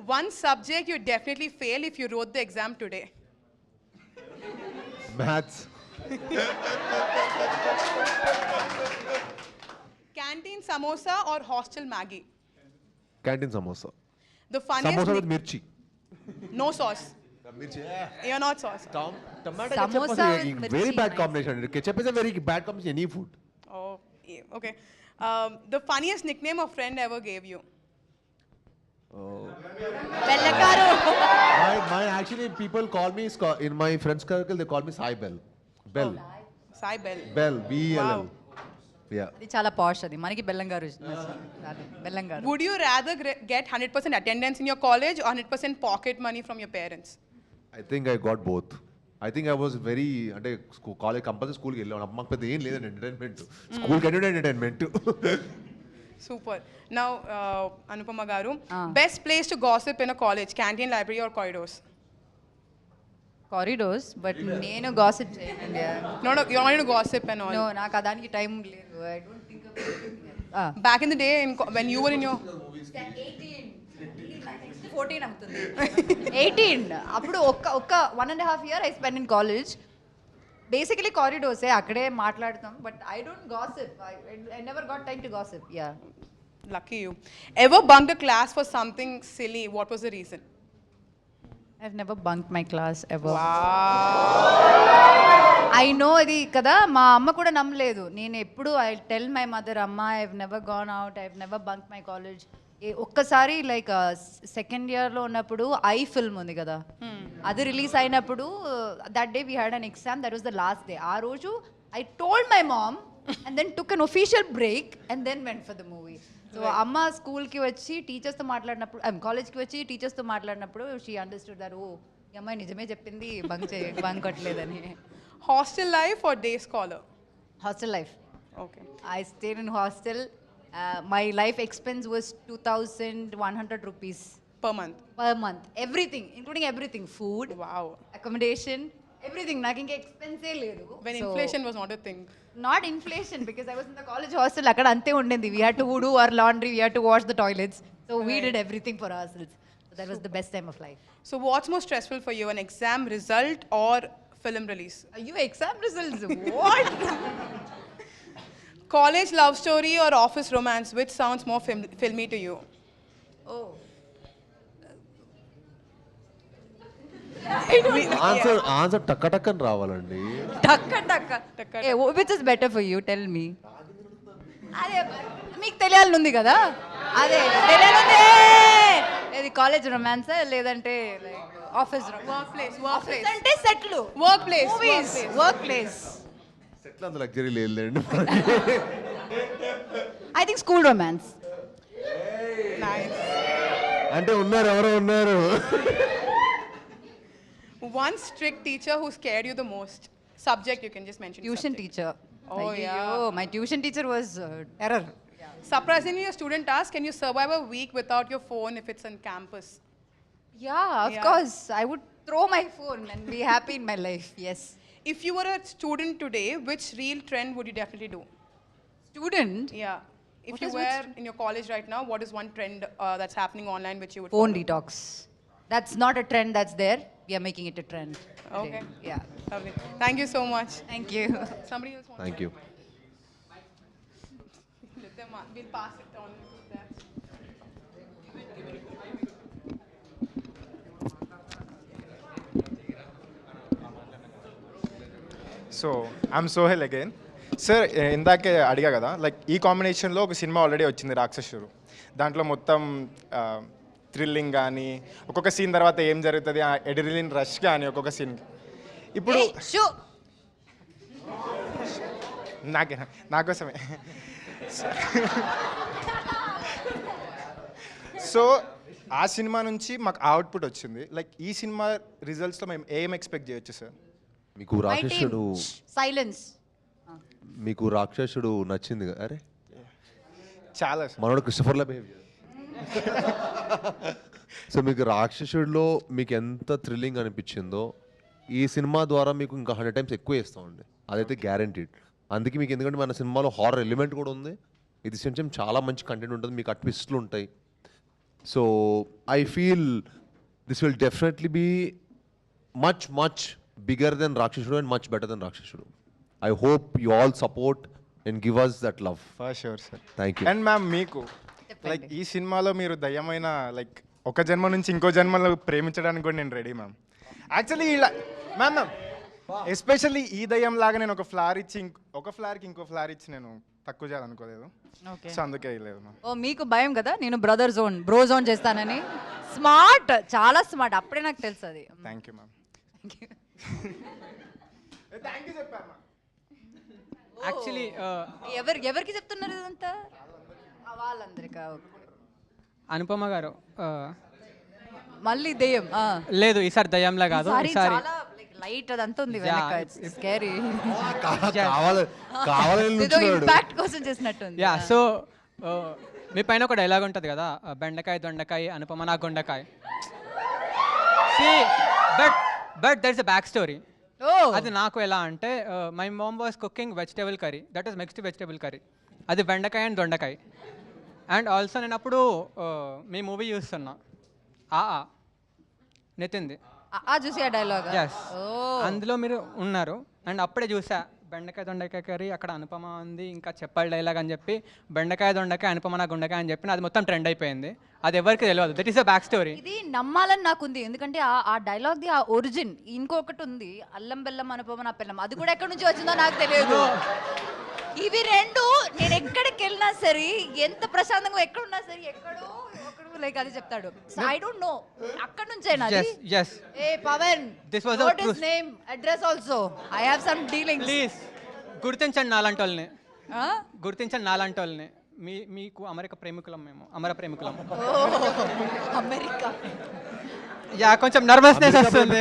one subject you definitely fail if you wrote the exam today. Maths. Canteen samosa or hostel Maggie? Canteen samosa. The funniest. Samosa with mirchi. No sauce. Mirchi. You're not sauce. Tomato Samosa ketchup with is a very mirchi, bad nice. combination. Ketchup is a very bad combination in any food. Oh, yeah, okay. The funniest nickname a friend ever gave you? బెల్లకారు. My actually people call me in my friends circle they call me Sai Bell. Bell. Sai Bell. Bell. B-E-L-L. Wow. Yeah. అది చాలా పాష్, అది మనకి బెల్లంగారు బెల్లంగారు. Would you rather get 100% attendance in your college or 100% pocket money from your parents? I think I got both. I think I was very అంటే college compulsory స్కూల్కి వెళ్ళాను అమ్మకి పెద్ద ఏం లేదండి ఎంటర్టైన్మెంట్ స్కూల్కి వెళ్ళి entertainment Super. Now, Anupama Garu, best place to gossip in a college, canteen, library or corridors? Corridors, but నేను గాసిప్ చేయనండి. No, you don't want to gossip and all. No, నాకు దానికి టైం లేదు. I don't think of. Back in the day, when you were in your 14 అవుతుంది. 18 అప్పుడు ఒక్క 1.5 year I spend in college. Basically కారిడోర్సే, అక్కడే మాట్లాడతాం, but I don't gossip. I never got time to gossip. Yeah. lucky you. Ever bunked a class for something silly? What was the reason? I've never bunked my class ever. Wow. I know ఇది కదా, మా అమ్మ కూడా నమ్మలేదు. నేను ఎప్పుడు I tell my mother, అమ్మ I've never gone out, I've never bunk my college. ఒక్కసారి లైక్ సెకండ్ ఇయర్లో ఉన్నప్పుడు ఐ ఫిల్మ్ ఉంది కదా, అది రిలీజ్ అయినప్పుడు that day we had an exam, that was the last day. ఆ రోజు I told my mom and then took an official break and then went for the movie. So అమ్మ స్కూల్కి వచ్చి టీచర్స్తో మాట్లాడినప్పుడు, కాలేజ్కి వచ్చి టీచర్స్తో మాట్లాడినప్పుడు షీ అండర్స్టూడ్ దట్ ఓ ఈ అమ్మాయి నిజమే చెప్పింది, bunk కొట్టలేదని. Hostel life or day scholar? Hostel life. Okay. I stayed in hostel. My life expense was 2,100 rupees Per month. per month. Everything, including everything. Food, Wow. accommodation, everything. నాకు ఇంకా ఎక్స్పెన్సే లేదు. When inflation was not a thing. Not inflation, because I was in the college hostel. అక్కడ అంతే ఉండేది. We had to do our laundry, we had to wash the toilets. So we did everything for ourselves. So that was the best time of life. So what's more stressful for you, an exam result or film release? You exam results, what? College love story or office romance, which sounds more filmy to you? Oh. Answer టక్క టక్కని రావాలండి. టక్క. Which is better for you? Tell me. అదే మీకు తెలియాలని ఉంది కదా, అదే తెలియాలంది. ఇది కాలేజ్ రొమాన్స్ లేదంటే ఆఫీస్ Workplace. అంటే సెట్లు, Workplace. Movies, work place. Settle అంత లగ్జరీ లేదండి. I think school romance. Nice. అంటే ఉన్నారు, ఎవరో ఉన్నారు. One strict teacher who scared you the most. Subject you can just mention. Tuition subject. Teacher. Oh, yeah. My tuition teacher was terror. Surprisingly, a student asked, can you survive a week without your phone if it's on campus? Yeah, of course. I would throw my phone and be happy in my life. Yes. If you were a student today, which real trend would you definitely do? Student. Yeah. If What you is were in your college right now, what is one trend that's happening online which you would Phone follow? detox. That's not a trend that's there. We are making it a trend. today. Okay. Yeah. Lovely. Thank you so much. Thank you. Somebody else wants thank you. Let them, we'll pass it on to that. So I'm Sohel again. Sir ఇందాకే అడిగా కదా, like ఈ కాంబినేషన్లో ఒక cinema already వచ్చింది, రాక్షసుడు. దాంట్లో మొత్తం థ్రిల్లింగ్ కానీ, ఒక్కొక్క సీన్ తర్వాత ఏం జరుగుతుంది, ఎడ్రిలిన్ రష్ కానీ ఒక్కొక్క సీన్. ఇప్పుడు నాకోసమే. సో ఆ సినిమా నుంచి మాకు అవుట్పుట్ వచ్చింది. లైక్ ఈ సినిమా రిజల్ట్స్లో మేము ఏం ఎక్స్పెక్ట్ చేయొచ్చు సార్? మీకు రాక్షసుడు, Silence. మీకు రాక్షసుడు నచ్చింది కదా? అరే చాలా సార్. మనోడు క్రిస్టఫర్లా బిహేవ్ చేయాలి. సో మీకు రాక్షసుడిలో మీకు ఎంత థ్రిల్లింగ్ అనిపించిందో ఈ సినిమా ద్వారా మీకు ఇంకా 100 times ఎక్కువ ఇస్తామండి, అదైతే గ్యారంటీడ్. అందుకే మీకు, ఎందుకంటే మన సినిమాలో హారర్ ఎలిమెంట్ కూడా ఉంది, ఇది కొంచెం చాలా మంచి కంటెంట్ ఉంటుంది, మీకు ఆ ట్విస్ట్లు ఉంటాయి. So I feel this will definitely be much bigger than Rakshasudu and much better than Rakshasudu. I hope you all support and give us that love. For sure sir. Thank you. And ma'am మీకు like ఈ సినిమాలో మీరు దయ్యమైన like ఒక జన్మ నుంచి ఇంకో జన్మలో ప్రేమించడానికి కూడా నేను రెడీ మ్యామ్. యాక్చువల్లీ ఇలా మ్యామ్ ఎస్పెషల్లీ ఈ దయ్యం లాగా నేను ఒక ఫ్లవర్ ఇచ్చి ఒక ఫ్లవర్కి ఇంకో ఫ్లవర్ ఇచ్చి నేను తక్కువ చేయాలనుకోలేదు. ఓకే. సో అందుకే లేదు మ్యామ్. ఓ మీకు భయం కదా నేను బ్రో జోన్ చేస్తానని. స్మార్ట్, చాలా స్మార్ట్, అప్పుడే నాకు తెలుసు అది. Thank you ma'am. Thank you చెప్పాను మ్యామ్. యాక్చువల్లీ ఎవరికి చెప్తున్నారు ఇదంతా? వాళ్ళందరికా? అనుపమ గారు మళ్ళీ దెయ్యం? లేదు, ఈసారి దయ్యంలా కాదు, ఈసారి చాలా లైట్ అదంతా ఉంది వెనక. స్కేరీ. కావాలని ఏదో ఇంపాక్ట్ కోసం చేసినట్టుంది. యా. సో మీ పైన ఒక డైలాగ్ ఉంటుంది కదా, బెండకాయ దొండకాయ అనుపమ నా గుండకాయ. But there is a back story. అది నాకు ఎలా అంటే, my mom was cooking vegetable curry, that is mixed vegetable curry. అది బెండకాయ అండ్ దొండకాయ. అండ్ ఆల్సో నేను అప్పుడు మీ మూవీ చూస్తున్నా నితిన్ది. చూసి ఆ డైలాగ్. ఎస్, అందులో మీరు ఉన్నారు. అండ్ అప్పుడే చూసా బెండకాయ దొండకాయ కర్రీ, అక్కడ అనుపమ ఉంది, ఇంకా చెప్పాలి డైలాగ్ అని చెప్పి బెండకాయ దొండకాయ అనుపమ నా గుండకాయ అని చెప్పి అది మొత్తం ట్రెండ్ అయిపోయింది. అది ఎవరికి తెలియదు. That is a back story. ఇది నమ్మాలని నాకుంది, ఎందుకంటే ఆ డైలాగ్ ది ఆ ఒరిజిన్ ఇంకొకటి ఉంది, అల్లం బెల్లం అనుపమ నా పెళ్ళం. అది కూడా ఎక్కడి నుంచి వచ్చిందో నాకు తెలియదు. ఇవి రెండు నేను ఎక్కడికి వెళ్ళినా సరే, ఎంత ప్రశాంతంగా ఎక్కడున్నా సరే, ఎక్కడో ఒకడు లైక్ అది చెప్తాడు. ఐ డోంట్ నో అక్కడ నుంచేనా? yes. ఏ Pavan, This was what a is name, address also, I have some dealings. Please గుర్తించండి నాలాంటి వాళ్ళని, గుర్తించండి నాలాంటి వాళ్ళని. మీకు అమెరికా ప్రేమికులం, మేము అమర ప్రేమికులం. అమెరికా. యా, కొంచెం నర్వస్నెస్ వస్తుంది.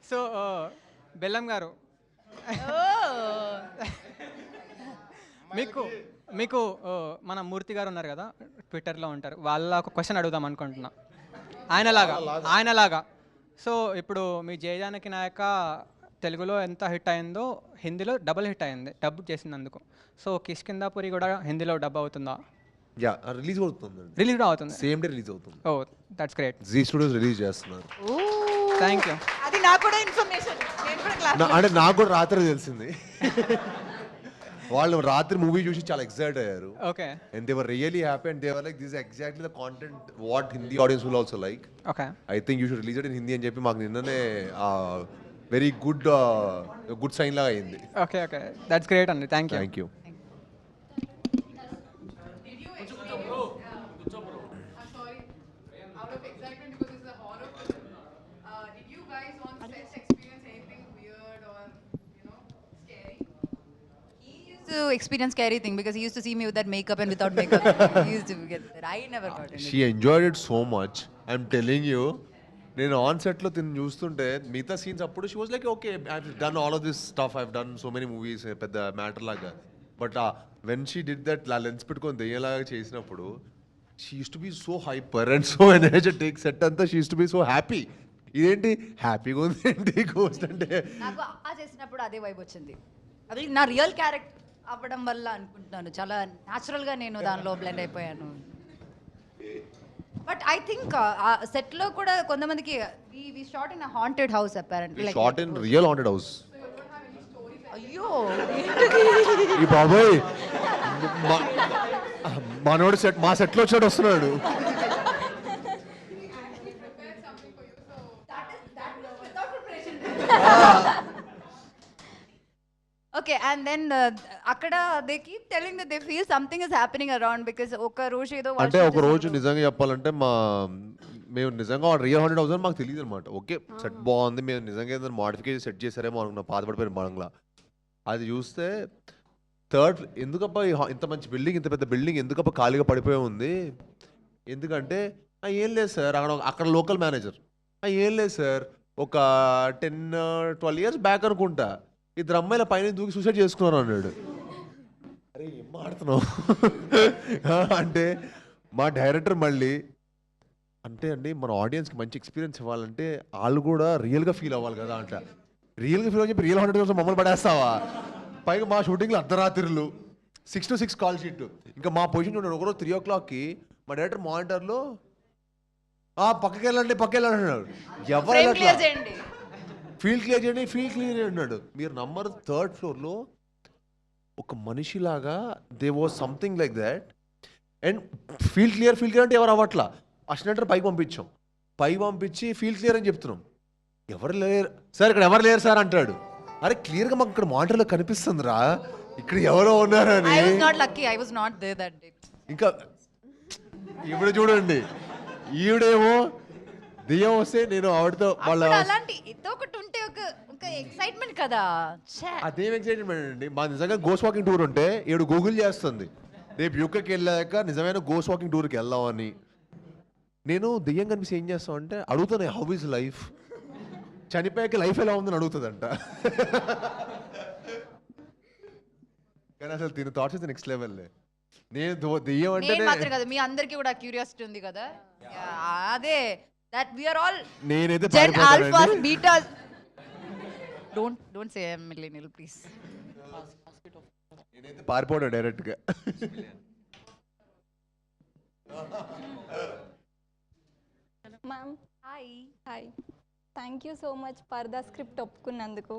సో బెల్లం గారు, మీకు మన మూర్తి గారు ఉన్నారు కదా, ట్విట్టర్లో ఉంటారు, వాళ్ళ ఒక క్వశ్చన్ అడుగుదాం అనుకుంటున్నా. ఆయనలాగా. సో ఇప్పుడు మీ జయజానకి నాయక తెలుగులో ఎంత హిట్ అయిందో హిందీలో డబుల్ హిట్ అయింది, డబ్ చేసినందుకు. సో కిష్కిందాపురి కూడా హిందీలో డబ్ అవుతుందా? యా, రిలీజ్ అవుతుంది. రిలీజ్ కూడా అవుతుంది. సేమ్ డే రిలీజ్ అవుతుంది. Oh, that's great. Zee Studios release చేస్తున్నారు. Thank you. అది నాకు కూడా ఇన్ఫర్మేషన్. అంటే నాకు కూడా రాత్రి తెలిసింది. వాళ్ళు రాత్రి మూవీ చూసి చాలా ఎక్సైట్ అయ్యారు. Okay. And they were really happy and they were like, this is exactly the content what Hindi audience will also like. Okay. I think you should release it in Hindi అని చెప్పి మాకు నిన్ననే very good sign లాగా అయింది. Okay, that's great అండి. Thank you. Thank you. Out of excitement because it's a horror film, did you guys on set experience anything weird or, scary? He used to experience scary thing because he used to see me with that makeup and without makeup. He used to get that. I never got it. She enjoyed it so much. I'm telling you, నేను on సెట్లో తిని చూస్తుంటే మిగతా scenes అప్పుడు she was like, okay I done all of this stuff, I done so many movies, పెద్ద matter లాగా. But when she did that lens పెట్టుకొని దెయ్యలాగా చేసినప్పుడు she used to be so hyper and so energetic. Set అంతా she used to be so happy. ఇదేంటి హ్యాపీగా ఉంది ఏంటి గోస్ట్ అంటే? నాకు ఆ చేసినప్పుడు అదే వైబ్ వచ్చింది. అది నా రియల్ క్యారెక్టర్ అవ్వడం వల్ల అనుకుంటున్నాను. చాలా న్యాచురల్గా నేను దానిలో బ్లెండ్ అయిపోయాను. బట్ ఐ థింక్ సెట్లో కూడా కొంతమందికి we shot in haunted house apparently. Shot in real haunted house. అయ్యో ఈ బాబోయ్, మనోడు సెట్, మా సెట్లో వచ్చాడు వస్తున్నాడు. ఓకే. అండ్ దెన్ అక్కడ they keep telling that they feel something is happening around because ఒక రోజు ఏదో అంటే ఒక రోజు నిజంగా చెప్పాలంటే మేము నిజంగా రియల్ హాంటెడ్ హౌస్ అని మాకు తెలియదు అనమాట. ఓకే సెట్ బాగుంది, మేము నిజంగా ఏదైనా మోడిఫికేషన్ సెట్ చేశారేమో అనుకున్నా, పాతపడిపోయిన బంగ్లా. అది చూస్తే థర్డ్, ఎందుకబ్బా ఇంత మంచి బిల్డింగ్, ఇంత పెద్ద బిల్డింగ్ ఎందుకబ్బా ఖాళీగా పడిపోయి ఉంది? ఎందుకంటే ఏం లేదు సార్, అక్కడ లోకల్ మేనేజర్, ఏం లేదు సార్, ఒక 10-12 years బ్యాక్ అనుకుంటా ఇద్దరు అమ్మాయిల పైన దూకి సూసైడ్ చేసుకున్నారు అన్నాడు. అరే ఏం మాడుతున్నావు అంటే మా డైరెక్టర్ మళ్ళీ అంటే అండి మన ఆడియన్స్కి మంచి ఎక్స్పీరియన్స్ ఇవ్వాలంటే వాళ్ళు కూడా రియల్గా ఫీల్ అవ్వాలి కదా అంట. రియల్గా ఫీల్ అని చెప్పి రియల్ హాంటెడ్ కోసం మమ్మల్ని పడేస్తావా? పైగా మా షూటింగ్లో అర్ధరాత్రులు 6 to 6 కాల్ షీట్. ఇంకా మా పొజిషన్ చూడండి, ఒకరోజు 3 o'clockకి మా డైరెక్టర్ మానిటర్లో పక్కకి వెళ్ళండి అన్నాడు. ఎవరు Frame clear చేయండి. ఫీల్డ్ క్లియర్ చేయండి అన్నాడు. మీరు నమ్మరు, 3rd ఫ్లోర్లో ఒక మనిషిలాగా they was something like that. And field clear అంటే ఎవరు అవ్వట్లా. అసిస్టెంట్ పైకి పంపించి ఫీల్డ్ క్లియర్ అని చెప్తున్నాం. ఎవరు లేరు సార్, ఇక్కడ ఎవరు లేరు సార్ అంటాడు. అరే క్లియర్గా మాకు ఇక్కడ మానిటర్లో కనిపిస్తుందిరా ఇక్కడ ఎవరో ఉన్నారని. I was not lucky. I was not there that day. ఇంకా ఇప్పుడు చూడండి, ఈవిడేమో దెయ్యం వస్తే నేను ఆవిడతో వాళ్ళ అప్పుడు అలాంటి ఏదో ఒకటి ఉంటే ఒక ఎక్సైట్మెంట్ కదా. ఛే. అదేం ఎక్సైట్మెంట్ అండి. మా నిజంగా గోస్ట్ వాకింగ్ టూర్ ఉంటే ఈవిడ గూగుల్ చేస్తుంది రేపు యూకేకి వెళ్ళాక నిజమైన గోస్ట్ వాకింగ్ టూర్కి వెళ్దామని. నేను దెయ్యం కనిపిస్తే ఏం చేస్తాం అంటే అడుగుతాను, హౌ ఇస్ లైఫ్, చనిపోయాక లైఫ్ ఎలా ఉందని అడుగుతుందంట. కానీ అసలు దీని థాట్స్ అయితే నెక్స్ట్ లెవెల్. నేను దెయ్యం నేను అంటే మాత్రం కదా, మీ అందరికీ కూడా క్యూరియాసిటీ ఉంది కదా. అదే దట్ వి ఆర్ ఆల్ నేనైతే జెన్ ఆల్ఫాస్ పారిపోతానండి. Betas. Don't say millennial please. నేనైతే పారిపోవడం డైరెక్ట్గా. Ma'am hi thank you so much for the script ఒప్పుకున్నందుకు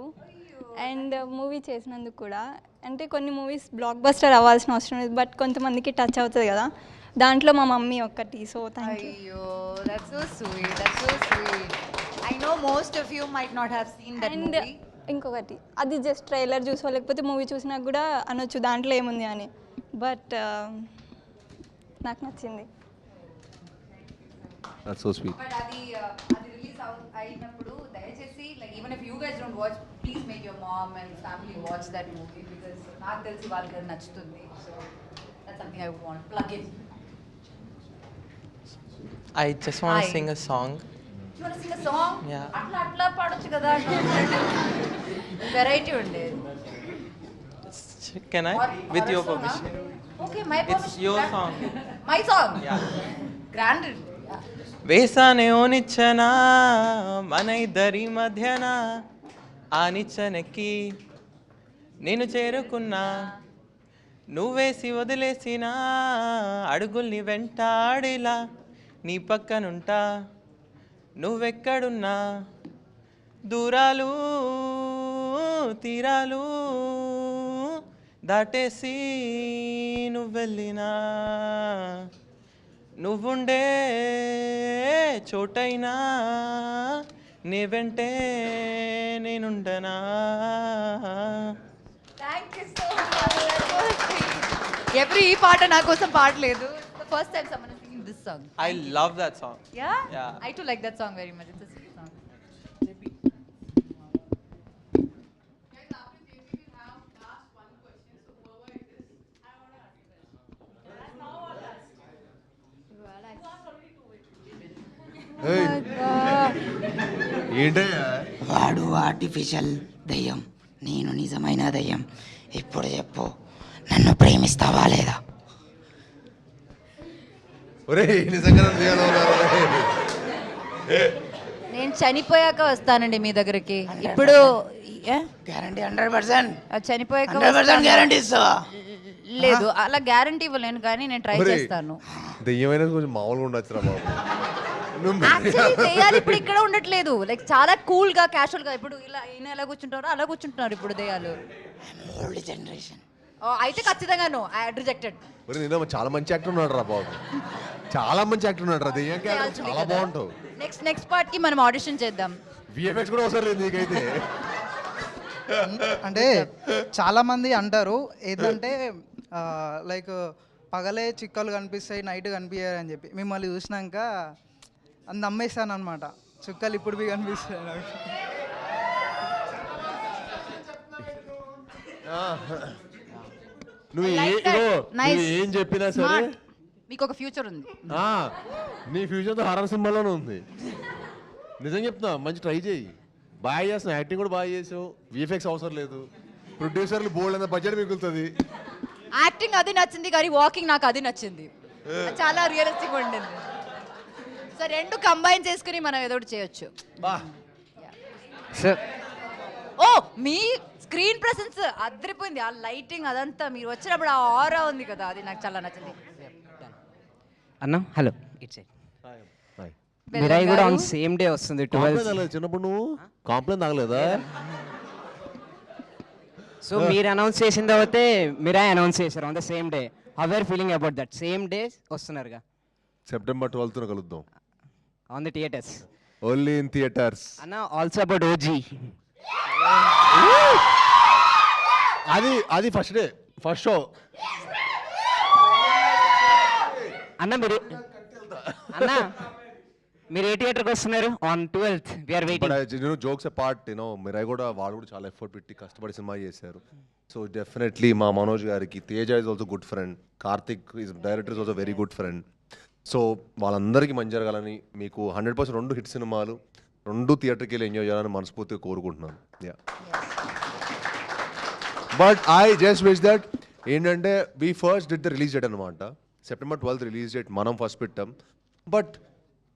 అండ్ మూవీ చేసినందుకు కూడా. అంటే కొన్ని మూవీస్ బ్లాక్ బస్టర్ అవ్వాల్సిన అవసరం లేదు, బట్ కొంతమందికి టచ్ అవుతుంది కదా, దాంట్లో మా మమ్మీ ఒక్కటి. So thank you. అయ్యో that's so sweet, that's so sweet. I know most of you might not have seen that and movie. ఇంకొకటి, అది జస్ట్ ట్రైలర్ చూసో లేకపోతే మూవీ చూసినా కూడా అనొచ్చు దాంట్లో ఏముంది అని, బట్ నాకు నచ్చింది. That's so sweet. బట్ అది రిలీజ్ అయినప్పుడు దయచేసి like even if you guys don't watch, please make your mom and family watch that movie because నాకు తెలిసి వాళ్ళకి అది నచ్చుతుంది. So that's something I would want plug in. I just want Hi. to sing a song. You want to sing a song? Yeah. అట్లా పాడొచ్చు కదా, variety ఉండేది. Can I? With your permission. Okay, my It's your song. My song. Yeah. Granted. వేసానే ఓ నిచ్చన మన ఇద్దరి మధ్యన, ఆ నిచ్చనెక్కి నేను చేరుకున్నా, నువ్వేసి వదిలేసిన అడుగుల్ని వెంటాడిలా నీ పక్కనుంటా, నువ్వెక్కడున్నా దూరాలు తీరాలు దాటేసి నువ్వెళ్ళినా, నువ్వుండే చోటైనా నీ వెంటే నేనుండనా. Thank you so much. Every ఈ పాట నా కోసం పాడలేదు. First time someone singing this song. I love that song. Yeah? Yeah. I too like that song very much. It's a sweet song. ఏంటయ్యా వాడు ఆర్టిఫిషియల్ దయ్యం, నేను నిజమైన దయ్యం. ఇప్పుడు చెప్పు, నన్ను ప్రేమిస్తావా లేదా? ఒరే నిజంగా నన్ను దెయ్యాలు ఉన్నారు. నేను చనిపోయాక వస్తానండి మీ దగ్గరికి. ఇప్పుడు గ్యారంటీ 100%. చనిపోయాక 100% గ్యారంటీ ఇస్తావా? లేదు, అలా గ్యారంటీ ఇవ్వలేను కానీ నేను ట్రై ఒరేయ్, చేస్తాను. దెయ్యమైన కొంచెం మామూలుగా ఉండొచ్చురా బాబు. యాక్చువల్లీ దెయ్యాలు ఇప్పుడు ఇక్కడ ఉండట్లేదు, లైక్ చాలా కూల్ గా క్యాషువల్ గా. ఇప్పుడు ఇలా ఈయన ఎలా కూర్చుంటారో అలా కూర్చుంటున్నారు ఇప్పుడు దెయ్యాలు. Old generation. అయితే ఖచ్చితంగా నో, ఐ రిజెక్టెడ్. ఒరే నేను చాలా మంచి యాక్టర్ ఉన్నాడు రా బాబు, చాలా మంచి యాక్టర్ ఉన్నాడు రా. దెయ్యం క్యారెక్టర్ చాలా బాగుంటావు. నెక్స్ట్ పార్ట్ కి మనం ఆడిషన్ చేద్దాం. విఎఫ్ఎక్స్ కూడా అవసరం లేదు నీకైతే. అంటే చాలామంది అంటారు ఏంటంటే లైక్ పగలే చిక్కలు కనిపిస్తాయి, నైట్ కనిపించాయి అని చెప్పి. మిమ్మల్ని చూసినాక అది నమ్మేస్తాను అనమాట, చుక్కలు ఇప్పుడు బి కనిపిస్తాయి నాకు. నువ్వు I like that. Nice. నువ్వు ఏం చెప్పినా సరే Smart. మీకు ఒక ఫ్యూచర్ ఉంది. నీ ఫ్యూచర్తో హర్రర్ సింబల్లోనే ఉంది. నిజం చెప్తున్నా, మంచి ట్రై చేయి. బాగా చేస్తున్నావు, యాక్టింగ్ కూడా బాగా చేసావు. విఎఫ్ఎక్స్ అవసరం లేదు, ప్రొడ్యూసర్లు బోల్డ్ అంత బడ్జెట్ మిగులుతుంది. యాక్టింగ్ అది నచ్చింది కానీ వాకింగ్ నాకు అది నచ్చింది, చాలా రియలిస్టిక్ ఉండింది. సో రెండు కంబైన్ చేసుకుని మనం ఏదో ఒకటి చేయొచ్చు. ఓ మీ స్క్రీన్ ప్రెసెన్స్ అదిరిపోయింది, ఆ లైటింగ్ అదంతా మీరు వచ్చినప్పుడు ఆ ఆరా ఉంది కదా, అది నాకు చాలా నచ్చింది. అన్న హలో ఇట్స్ హాయ్. మిరాయి కూడా ఆన్ గారు. సేమ్ డే వస్తుంది కాంప్లైంట్ 12. తాగలేదు చిన్నప్పుడు నువ్వు కాంప్లైంట్ తాగలేదా? సో మీరు అనౌన్స్ చేసిన తర్వాతే మిరాయి అనౌన్స్ చేశారు on the same day. How are feeling about that? Same day వస్తున్నారుగా సెప్టెంబర్ 12th కలుద్దాం. On the theatres. Only in theatres. అన్న ఆల్సో అబౌట్ ఓజీ. అది ఫస్ట్ డే ఫస్ట్ షో. అన్న మీరు ఏ థియేటర్కి వస్తున్నారు? On 12th we're waiting. Jokes apart Mirai కూడా వాళ్ళు కూడా చాలా ఎఫర్ట్ పెట్టి కష్టపడి సినిమా చేశారు. సో డెఫినెట్లీ మా మనోజ్ గారికి Teja is also good friend, Karthik is director is also very good friend. So వాళ్ళందరికీ మంచి జరగాలని, మీకు 100% 2 హిట్ సినిమాలు 2 థియేటర్కి వెళ్ళి ఎంజాయ్ చేయాలని మనస్ఫూర్తిగా కోరుకుంటున్నాను. Yeah but I just wish that ఏంటంటే we first did the release date అనమాట. సెప్టెంబర్ 12th రిలీజ్ డేట్ మనం ఫస్ట్ పెట్టాం. బట్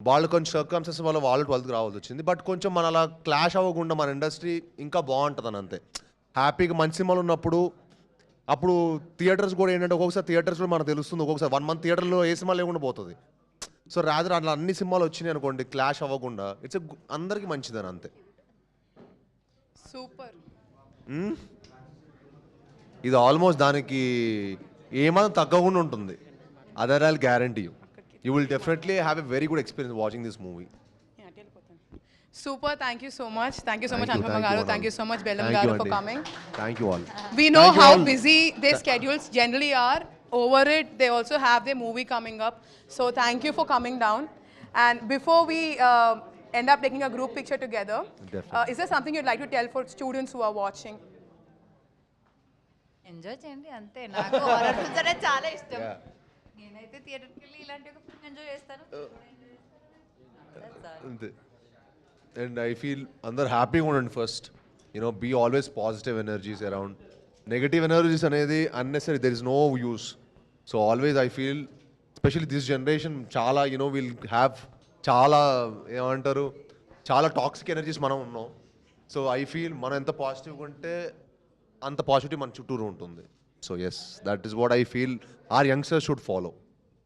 వాళ్ళు కొంచెం సర్కమ్స్టెన్స్ వల్ల వాళ్ళు 12th రావాల్సి వచ్చింది. బట్ కొంచెం మన అలా క్లాష్ అవ్వకుండా మన ఇండస్ట్రీ ఇంకా బాగుంటుంది అని అంతే. హ్యాపీగా మంచి సినిమాలు ఉన్నప్పుడు అప్పుడు థియేటర్స్ కూడా ఏంటంటే ఒక్కొక్కసారి థియేటర్స్ కూడా మనకు తెలుస్తుంది, ఒక్కొక్కసారి 1 month థియేటర్లో ఏ సినిమా లేకుండా పోతుంది. సో రాత్రి అట్లా అన్ని సినిమాలు వచ్చినాయి అనుకోండి, క్లాష్ అవ్వకుండా ఇట్స్ అందరికీ మంచిదని అంతే. సూపర్. ఇది ఆల్మోస్ట్ దానికి ఏమాత్రం తగ్గకుండా ఉంటుంది. Other I'll guarantee you will definitely have a very good experience watching this movie. Super, thank you so much. Thank you so much, Anupama thank you, Garu. Anand. Thank you so much, Bellam Thank you, Garu, for Aunty. coming. Thank you all. We know Thank you how all. busy their schedules generally are. Over it, they also have their movie coming up. So thank you for coming down. And before we end up taking a group picture together, is there something you'd like to tell for students who are watching? Enjoy చేయండి అంతే. నాకు horror films అంటే చాలా ఇష్టం. నేనైతే థియేటర్కి వెళ్ళి ఇలాంటి ఒక ఫిల్మ్ ఎంజాయ్ చేస్తాను. అంతే. అండ్ ఐ ఫీల్ అందరు హ్యాపీగా ఉండండి first. Be always positive energies around. Negative energies అనేది unnecessary, there is no use. So always I feel especially this generation చాలా విల్ హ్యావ్ చాలా ఏమంటారు చాలా టాక్సిక్ ఎనర్జీస్ మనం ఉన్నాం. సో ఐ ఫీల్ మనం ఎంత పాజిటివ్గా ఉంటే అంత పాజిటివిటీ మన చుట్టూరు ఉంటుంది. So yes, that is what I feel our youngsters should follow.